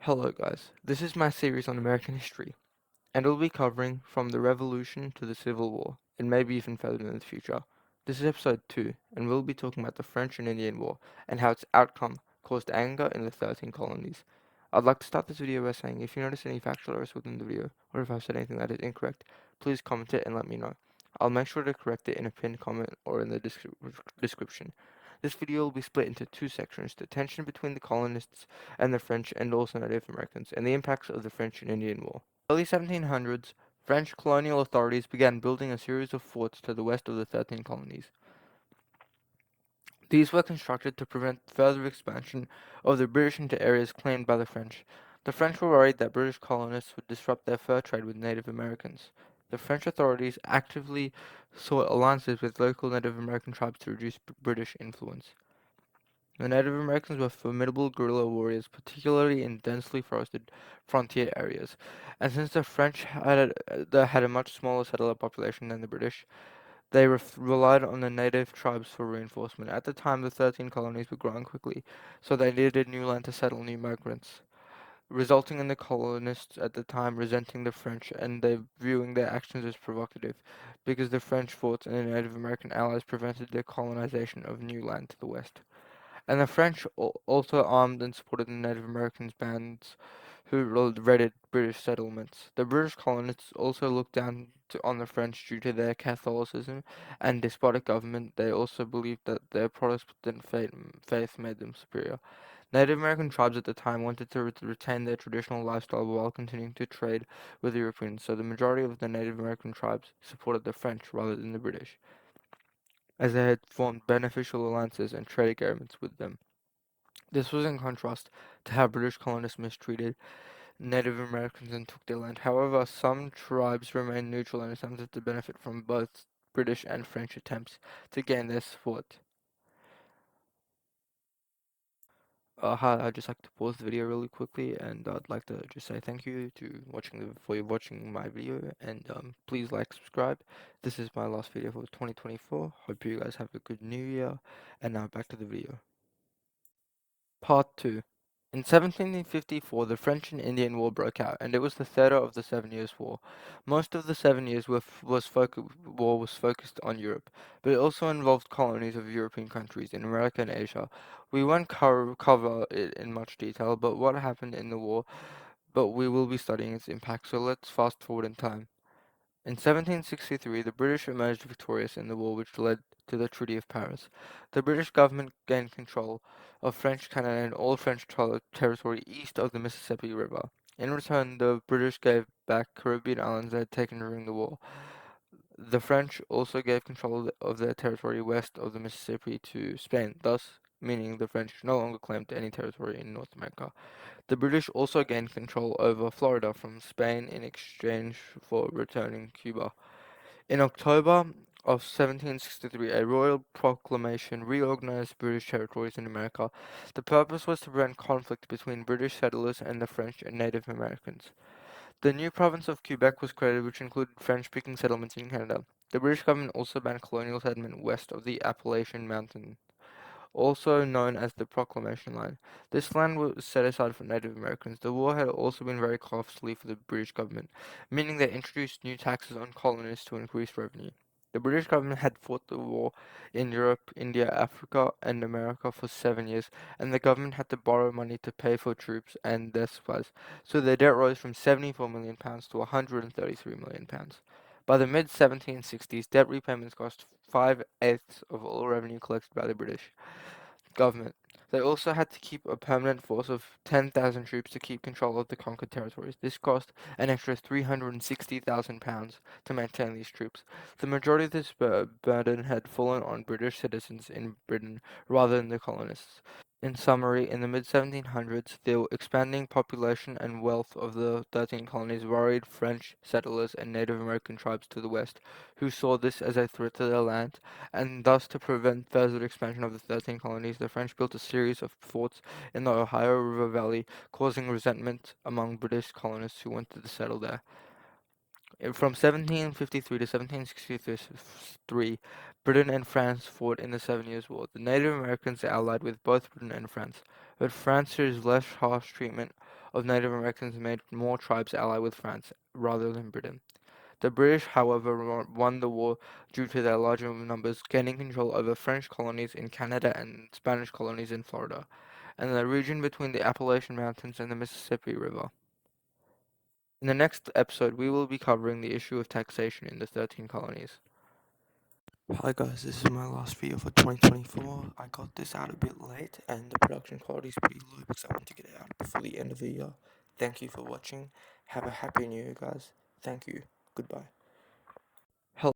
Hello guys, this is my series on American history, and it will be covering from the Revolution to the Civil War, and maybe even further in the future. This is episode 2, and we'll be talking about the French and Indian War, and how its outcome caused anger in the 13 colonies. I'd like to start this video by saying if you notice any factual errors within the video, or if I've said anything that is incorrect, please comment it and let me know. I'll make sure to correct it in a pinned comment or in the description. This video will be split into two sections: the tension between the colonists and the French and also Native Americans, and the impacts of the French and Indian War. Early 1700s, French colonial authorities began building a series of forts to the west of the 13 colonies. These were constructed to prevent further expansion of the British into areas claimed by the French. The French were worried that British colonists would disrupt their fur trade with Native Americans. The French authorities actively sought alliances with local Native American tribes to reduce British influence. The Native Americans were formidable guerrilla warriors, particularly in densely forested frontier areas, and since the French had a much smaller settler population than the British, they relied on the native tribes for reinforcement. At the time, the 13 colonies were growing quickly, so they needed new land to settle new migrants, resulting in the colonists at the time resenting the French and they viewing their actions as provocative, because the French forts and the Native American allies prevented the colonization of new land to the west. And the French also armed and supported the Native Americans bands who raided British settlements. The British colonists also looked down on the French due to their Catholicism and despotic government. They also believed that their Protestant faith made them superior. Native American tribes at the time wanted to retain their traditional lifestyle while continuing to trade with Europeans, so the majority of the Native American tribes supported the French rather than the British, as they had formed beneficial alliances and trade agreements with them. This was in contrast to how British colonists mistreated Native Americans and took their land. However, some tribes remained neutral and attempted to benefit from both British and French attempts to gain their support. Hi, I'd just like to pause the video really quickly, and I'd like to just say thank you to for watching my video, and please like, subscribe. This is my last video for 2024. Hope you guys have a good new year, and now back to the video. Part 2. In 1754, the French and Indian War broke out, and it was the third of the 7 Years' War. Most of the 7 Years' War was focused on Europe, but it also involved colonies of European countries in America and Asia. We won't cover it in much detail, but what happened in the war, but we will be studying its impact, so let's fast forward in time. In 1763, the British emerged victorious in the war which led to the Treaty of Paris. The British government gained control of French Canada and all French territory east of the Mississippi River. In return, the British gave back Caribbean islands they had taken during the war. The French also gave control of their territory west of the Mississippi to Spain, thus meaning the French no longer claimed any territory in North America. The British also gained control over Florida from Spain in exchange for returning Cuba. In October of 1763, a royal proclamation reorganized British territories in America. The purpose was to prevent conflict between British settlers and the French and Native Americans. The new province of Quebec was created, which included French-speaking settlements in Canada. The British government also banned colonial settlement west of the Appalachian Mountains, also known as the Proclamation Line. This land was set aside for Native Americans. The war had also been very costly for the British government, meaning they introduced new taxes on colonists to increase revenue. The British government had fought the war in Europe, India, Africa, and America for 7 years, and the government had to borrow money to pay for troops and their supplies, so their debt rose from £74 million to £133 million. By the mid 1760s, debt repayments cost 5/8 of all revenue collected by the British government. They also had to keep a permanent force of 10,000 troops to keep control of the conquered territories. This cost an extra £360,000 to maintain these troops. The majority of this burden had fallen on British citizens in Britain rather than the colonists. In summary, in the mid-1700s, the expanding population and wealth of the 13 colonies worried French settlers and Native American tribes to the west, who saw this as a threat to their land, and thus to prevent further expansion of the 13 colonies, the French built a series of forts in the Ohio River Valley, causing resentment among British colonists who wanted to settle there. From 1753 to 1763, Britain and France fought in the 7 Years' War. The Native Americans allied with both Britain and France, but France used less harsh treatment of Native Americans made more tribes ally with France rather than Britain. The British, however, won the war due to their larger numbers, gaining control over French colonies in Canada and Spanish colonies in Florida, and the region between the Appalachian Mountains and the Mississippi River. In the next episode, we will be covering the issue of taxation in the 13 colonies. Hi guys, this is my last video for 2024. I got this out a bit late and the production quality is pretty low because I want to get it out before the end of the year. Thank you for watching. Have a happy new year guys. Thank you. Goodbye.